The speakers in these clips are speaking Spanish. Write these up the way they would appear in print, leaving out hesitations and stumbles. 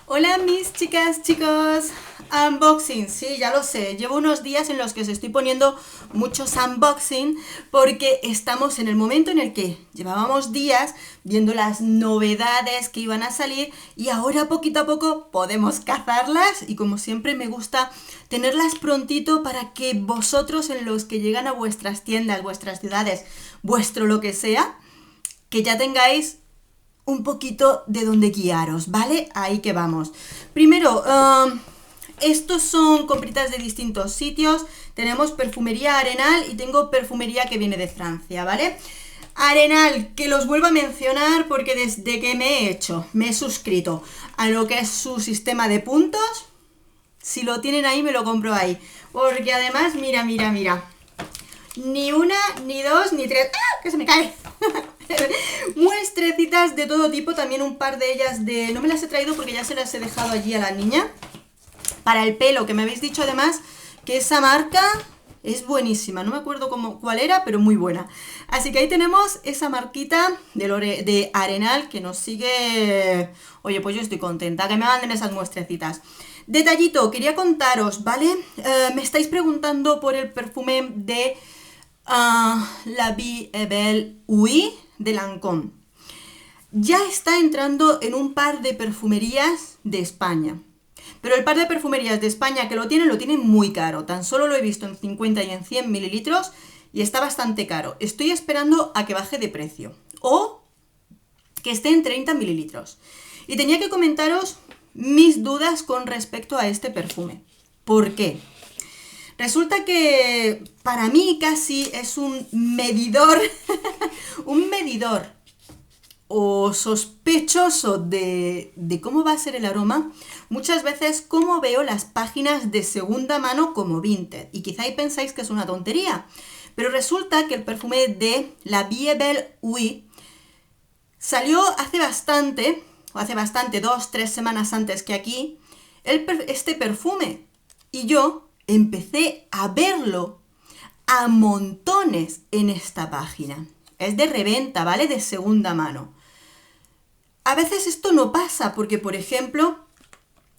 Hola mis chicas, chicos, unboxing, sí, ya lo sé, llevo unos días en los que os estoy poniendo muchos unboxing porque estamos en el momento en el que llevábamos días viendo las novedades que iban a salir y ahora poquito a poco podemos cazarlas y como siempre me gusta tenerlas prontito para que vosotros en los que llegan a vuestras tiendas, vuestras ciudades, vuestro lo que sea, que ya tengáis un poquito de dónde guiaros, ¿vale? Ahí que vamos. Primero, estos son compritas de distintos sitios. Tenemos perfumería Arenal y tengo perfumería que viene de Francia, ¿vale? Arenal, que los vuelvo a mencionar porque desde que me he suscrito a lo que es su sistema de puntos. Si lo tienen ahí, me lo compro ahí. Porque además, mira, mira, mira. Ni una, ni dos, ni tres. ¡Ah! ¡Que se me cae! Muestrecitas de todo tipo, también un par de ellas de... No me las he traído porque ya se las he dejado allí a la niña. Para el pelo, que me habéis dicho además que esa marca es buenísima. No me acuerdo cuál era, pero muy buena. Así que ahí tenemos esa marquita de Arenal que nos sigue... Oye, pues yo estoy contenta que me manden esas muestrecitas. Detallito, quería contaros, ¿vale? Me estáis preguntando por el perfume de La Vie est Belle Oui de Lancôme. Ya está entrando en un par de perfumerías de España. Pero el par de perfumerías de España que lo tienen muy caro. Tan solo lo he visto en 50 y en 100 mililitros y está bastante caro. Estoy esperando a que baje de precio. O que esté en 30 mililitros. Y tenía que comentaros mis dudas con respecto a este perfume. ¿Por qué? Resulta que para mí casi es un medidor, un medidor o sospechoso de cómo va a ser el aroma, muchas veces como veo las páginas de segunda mano como vintage. Y quizá ahí pensáis que es una tontería, pero resulta que el perfume de La Vie est Belle Oui salió hace bastante, 2-3 semanas antes que aquí, este perfume. Y yo empecé a verlo a montones en esta página. Es de reventa, ¿vale? De segunda mano. A veces esto no pasa porque, por ejemplo,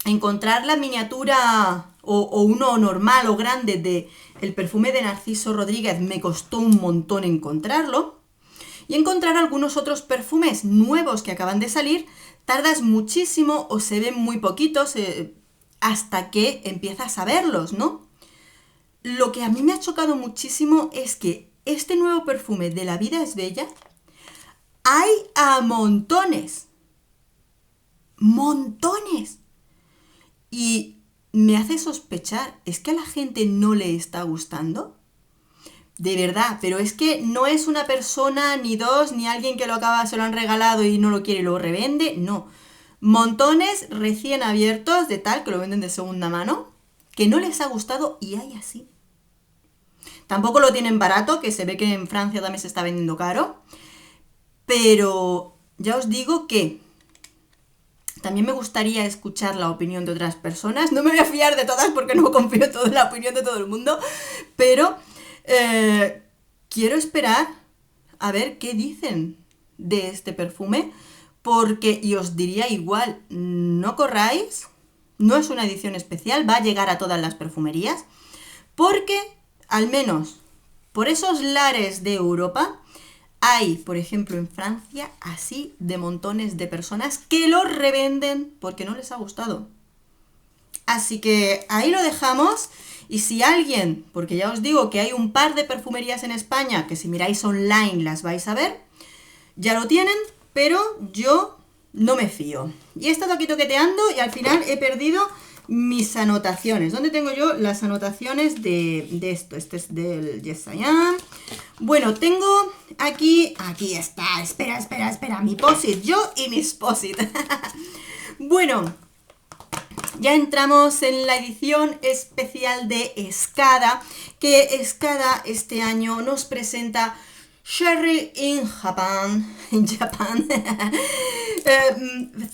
encontrar la miniatura o uno normal o grande de el perfume de Narciso Rodríguez me costó un montón encontrarlo. Y encontrar algunos otros perfumes nuevos que acaban de salir, tardas muchísimo o se ven muy poquitos hasta que empiezas a verlos, ¿no? Lo que a mí me ha chocado muchísimo es que este nuevo perfume de La Vida es Bella hay a montones. Montones. Y me hace sospechar, ¿es que a la gente no le está gustando? De verdad, pero es que no es una persona, ni dos, ni alguien que se lo han regalado y no lo quiere y lo revende, no. Montones recién abiertos de tal, que lo venden de segunda mano, que no les ha gustado y hay así. Tampoco lo tienen barato, que se ve que en Francia también se está vendiendo caro. Pero ya os digo que también me gustaría escuchar la opinión de otras personas. No me voy a fiar de todas porque no confío en la opinión de todo el mundo. Pero quiero esperar a ver qué dicen de este perfume. Porque, y os diría igual, no corráis. No es una edición especial, va a llegar a todas las perfumerías. Porque, al menos, por esos lares de Europa, hay, por ejemplo, en Francia, así de montones de personas que lo revenden porque no les ha gustado. Así que ahí lo dejamos. Y si alguien, porque ya os digo que hay un par de perfumerías en España que si miráis online las vais a ver, ya lo tienen, pero yo no me fío. Y he estado aquí toqueteando y al final he perdido mis anotaciones. ¿Dónde tengo yo las anotaciones de esto? Este es del Yes I Am. Bueno, tengo aquí está, espera, mi posit, yo y mis posit. Bueno, ya entramos en la edición especial de Escada, que Escada este año nos presenta Cherry in Japan,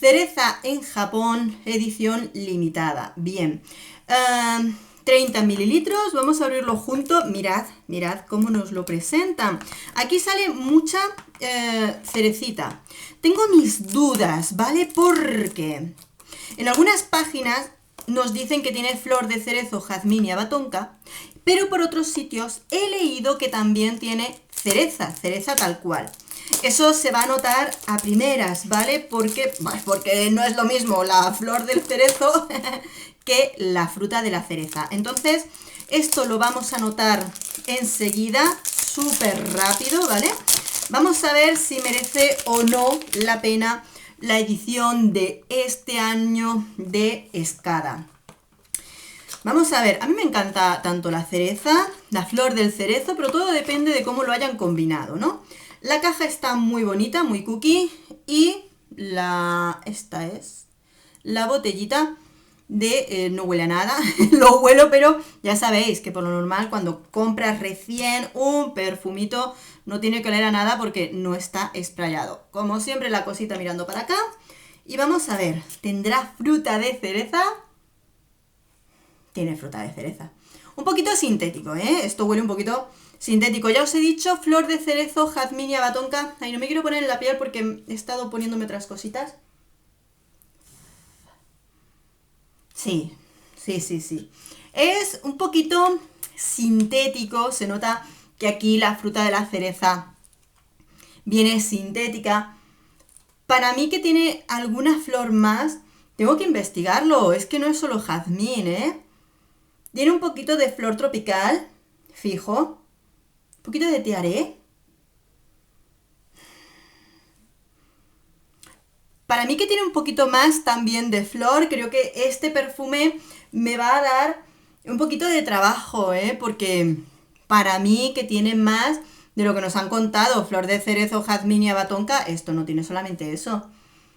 cereza en Japón, edición limitada. Bien, 30 mililitros, vamos a abrirlo junto. Mirad cómo nos lo presentan. Aquí sale mucha cerecita. Tengo mis dudas, ¿vale? Porque En algunas páginas nos dicen que tiene flor de cerezo, jazmín y abatonca, pero por otros sitios he leído que también tiene cereza, cereza tal cual. Eso se va a notar a primeras, ¿vale? Porque no es lo mismo la flor del cerezo que la fruta de la cereza. Entonces, esto lo vamos a notar enseguida, súper rápido, ¿vale? Vamos a ver si merece o no la pena la edición de este año de Escada. Vamos a ver, a mí me encanta tanto la cereza, la flor del cerezo, pero todo depende de cómo lo hayan combinado, ¿no? La caja está muy bonita, muy cookie, y esta es la botellita de no huele a nada, lo huelo, pero ya sabéis que por lo normal cuando compras recién un perfumito no tiene que oler a nada porque no está sprayado. Como siempre, la cosita mirando para acá. Y vamos a ver, ¿tendrá fruta de cereza? Tiene fruta de cereza. Un poquito sintético, ¿eh? Esto huele un poquito sintético. Ya os he dicho, flor de cerezo, jazmín y abatonca. Ay, no me quiero poner en la piel porque he estado poniéndome otras cositas. Sí, sí. Es un poquito sintético. Se nota que aquí la fruta de la cereza viene sintética. Para mí que tiene alguna flor más, tengo que investigarlo. Es que no es solo jazmín, ¿eh? Tiene un poquito de flor tropical, fijo. Un poquito de tiaré. Para mí que tiene un poquito más también de flor, creo que este perfume me va a dar un poquito de trabajo, ¿eh? Porque para mí que tiene más de lo que nos han contado, flor de cerezo, jazmín y abatonca, esto no tiene solamente eso.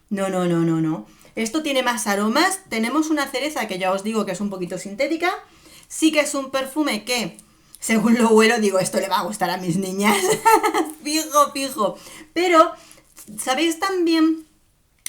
No. Esto tiene más aromas. Tenemos una cereza que ya os digo que es un poquito sintética. Sí que es un perfume que, según lo huelo, digo, esto le va a gustar a mis niñas. Fijo. Pero, ¿sabéis también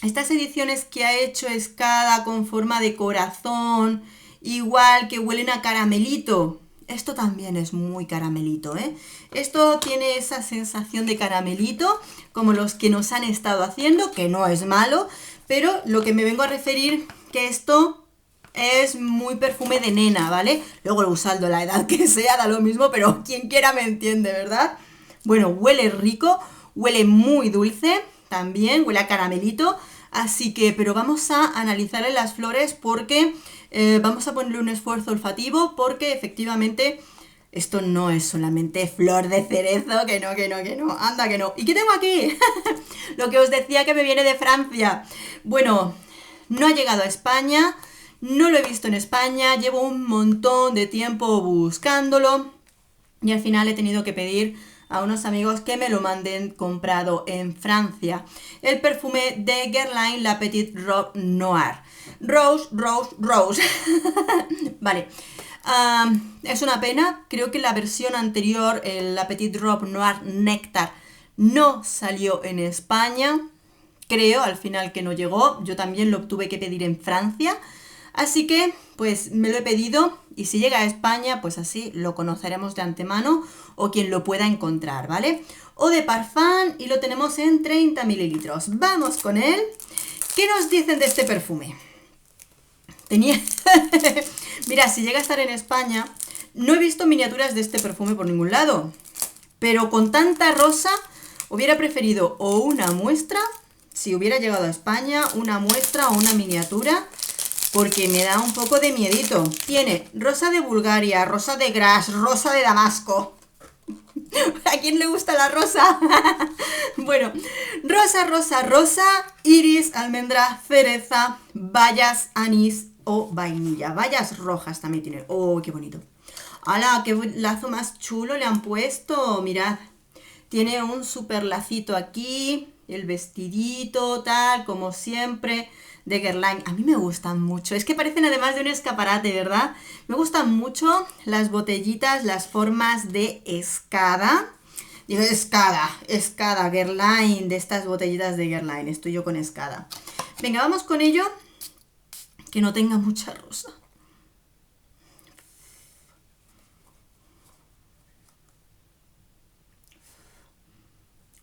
estas ediciones que ha hecho Escada con forma de corazón, igual que huelen a caramelito? Esto también es muy caramelito, ¿eh? Esto tiene esa sensación de caramelito, como los que nos han estado haciendo, que no es malo, pero lo que me vengo a referir, que esto es muy perfume de nena, ¿vale? Luego lo usando la edad que sea, da lo mismo, pero quien quiera me entiende, ¿verdad? Bueno, huele rico, huele muy dulce, también huele a caramelito, así que, pero vamos a analizarle las flores porque vamos a ponerle un esfuerzo olfativo porque efectivamente esto no es solamente flor de cerezo, que no, anda que no. ¿Y qué tengo aquí? Lo que os decía que me viene de Francia. Bueno, no ha llegado a España, no lo he visto en España, llevo un montón de tiempo buscándolo y al final he tenido que pedir a unos amigos que me lo manden comprado en Francia. El perfume de Guerlain, La Petite Robe Noire. Rose. Vale. Es una pena. Creo que la versión anterior, el La Petite Robe Noire Nectar, no salió en España. Creo al final que no llegó. Yo también lo tuve que pedir en Francia. Así que, pues me lo he pedido y si llega a España, pues así lo conoceremos de antemano o quien lo pueda encontrar, ¿vale? Eau de Parfum y lo tenemos en 30 mililitros. Vamos con él. ¿Qué nos dicen de este perfume? Mira, si llega a estar en España, no he visto miniaturas de este perfume por ningún lado, pero con tanta rosa hubiera preferido o una muestra, si hubiera llegado a España, una muestra o una miniatura, porque me da un poco de miedito. Tiene rosa de Bulgaria, rosa de Gras, rosa de Damasco. ¿A quién le gusta la rosa? Bueno, rosa, iris, almendra, cereza, bayas, anís o vainilla. Bayas rojas también tiene. ¡Oh, qué bonito! ¡Hala, qué lazo más chulo le han puesto! Mirad, tiene un super lacito aquí, el vestidito, tal, como siempre, de Guerlain. A mí me gustan mucho, es que parecen además de un escaparate, ¿verdad? Me gustan mucho las botellitas, las formas de Escada. Digo, Escada, Guerlain, de estas botellitas de Guerlain. Estoy yo con Escada. Venga, vamos con ello, que no tenga mucha rosa.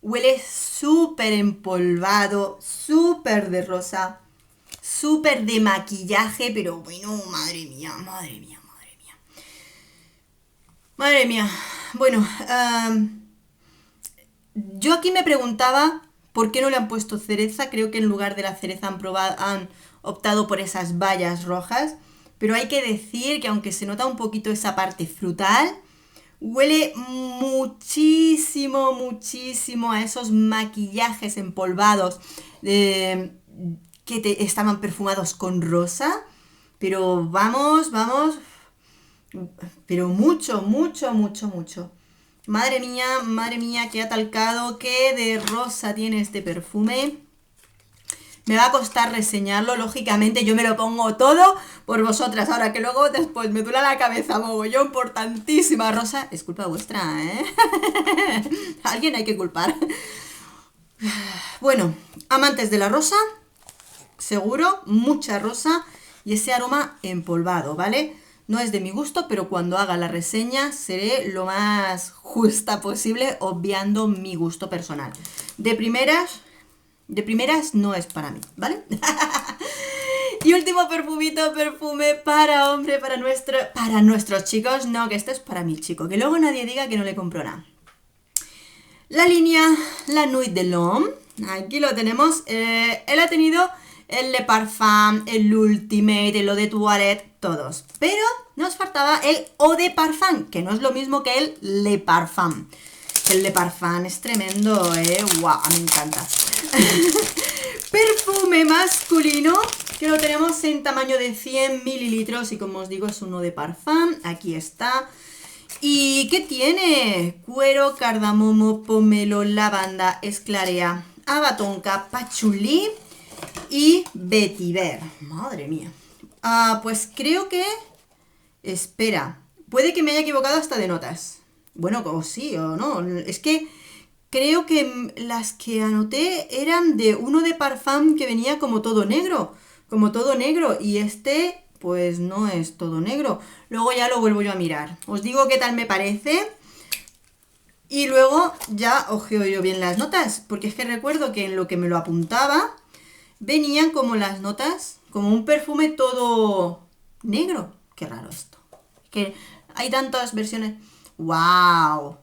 Huele súper empolvado, súper de rosa, súper de maquillaje, pero bueno, madre mía, madre mía, madre mía. Madre mía. Bueno, yo aquí me preguntaba por qué no le han puesto cereza. Creo que en lugar de la cereza han optado por esas bayas rojas. Pero hay que decir que aunque se nota un poquito esa parte frutal, huele muchísimo, muchísimo a esos maquillajes empolvados que estaban perfumados con rosa. Pero vamos, vamos. Pero mucho, mucho, mucho, mucho. Madre mía, qué atalcado, qué de rosa tiene este perfume. Me va a costar reseñarlo, lógicamente yo me lo pongo todo por vosotras. Ahora que luego después me duele la cabeza mogollón por tantísima rosa. Es culpa vuestra, ¿eh? Alguien hay que culpar. Bueno, amantes de la rosa, seguro, mucha rosa y ese aroma empolvado, ¿vale? No es de mi gusto, pero cuando haga la reseña seré lo más justa posible, obviando mi gusto personal. De primeras no es para mí, ¿vale? Y último perfume para hombre, para nuestros chicos. No, que esto es para mi chico, que luego nadie diga que no le compro nada. La línea La Nuit de l'Homme, aquí lo tenemos. Él ha tenido el Le Parfum, el Ultimate, el Eau de Toilette, todos. Pero nos faltaba el Eau de Parfum, que no es lo mismo que el Le Parfum. El Le Parfum es tremendo, ¿eh? ¡Guau! Me encanta. Perfume masculino, que lo tenemos en tamaño de 100 mililitros y como os digo es uno de Parfum. Aquí está. ¿Y qué tiene? Cuero, cardamomo, pomelo, lavanda, esclarea, abatonca, pachulí y vetiver. Madre mía. Pues creo que... Espera. Puede que me haya equivocado hasta de notas. Bueno, o sí o no. Es que creo que las que anoté eran de uno de Parfum que venía como todo negro. Como todo negro. Y este, pues no es todo negro. Luego ya lo vuelvo yo a mirar. Os digo qué tal me parece. Y luego ya ojeo yo bien las notas. Porque es que recuerdo que en lo que me lo apuntaba venían como las notas, como un perfume todo negro. Qué raro esto. Que hay tantas versiones. ¡Wow!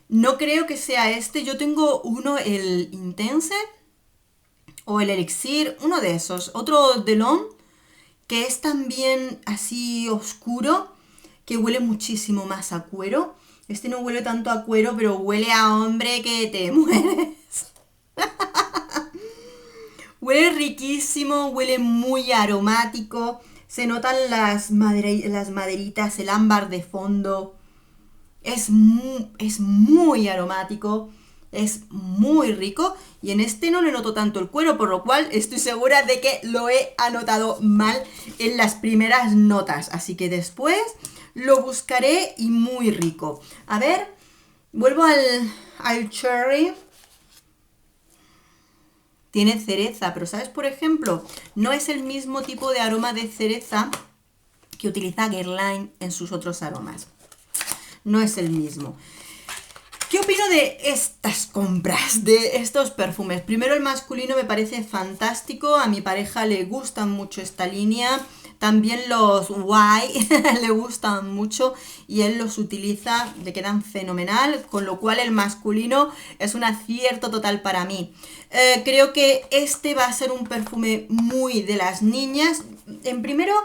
No creo que sea este. Yo tengo uno, el Intense o el Elixir, uno de esos. Otro de L'Homme, que es también así oscuro, que huele muchísimo más a cuero. Este no huele tanto a cuero, pero huele a hombre que te mueres. Huele riquísimo, huele muy aromático. Se notan las maderitas, el ámbar de fondo. Es muy aromático, es muy rico. Y en este no le noto tanto el cuero, por lo cual estoy segura de que lo he anotado mal en las primeras notas. Así que después lo buscaré y muy rico. A ver, vuelvo al Cherry. Tiene cereza, pero ¿sabes? Por ejemplo, no es el mismo tipo de aroma de cereza que utiliza Guerlain en sus otros aromas. No es el mismo. ¿Qué opino de estas compras, de estos perfumes? Primero, el masculino me parece fantástico. A mi pareja le gusta mucho esta línea. También los Y le gustan mucho y él los utiliza, le quedan fenomenal, con lo cual el masculino es un acierto total para mí. Creo que este va a ser un perfume muy de las niñas. En primero,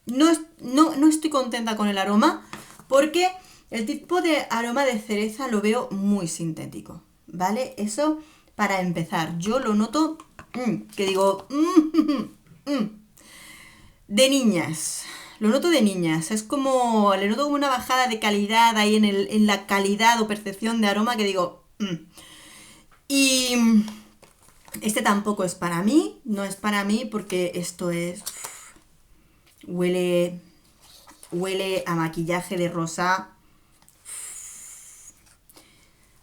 no estoy contenta con el aroma porque el tipo de aroma de cereza lo veo muy sintético, ¿vale? Eso para empezar. Yo lo noto, que digo... de niñas, lo noto de niñas, es como, le noto como una bajada de calidad ahí en la calidad o percepción de aroma que digo, Y este tampoco es para mí, no es para mí porque esto es, huele a maquillaje de rosa.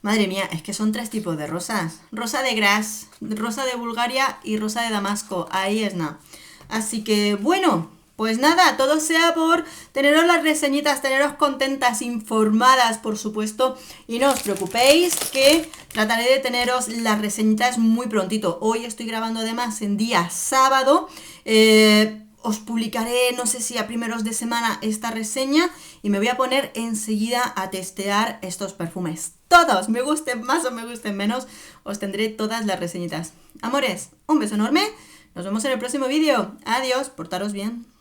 Madre mía, es que son 3 tipos de rosas, rosa de Grasse, rosa de Bulgaria y rosa de Damasco, ahí es nada. Así que, bueno, Pues nada, todo sea por teneros las reseñitas, teneros contentas, informadas, por supuesto, y no os preocupéis que trataré de teneros las reseñitas muy prontito. Hoy estoy grabando además en día sábado, os publicaré, no sé si a primeros de semana, esta reseña y me voy a poner enseguida a testear estos perfumes. Todos, me gusten más o me gusten menos, os tendré todas las reseñitas. Amores, un beso enorme, nos vemos en el próximo vídeo. Adiós, portaros bien.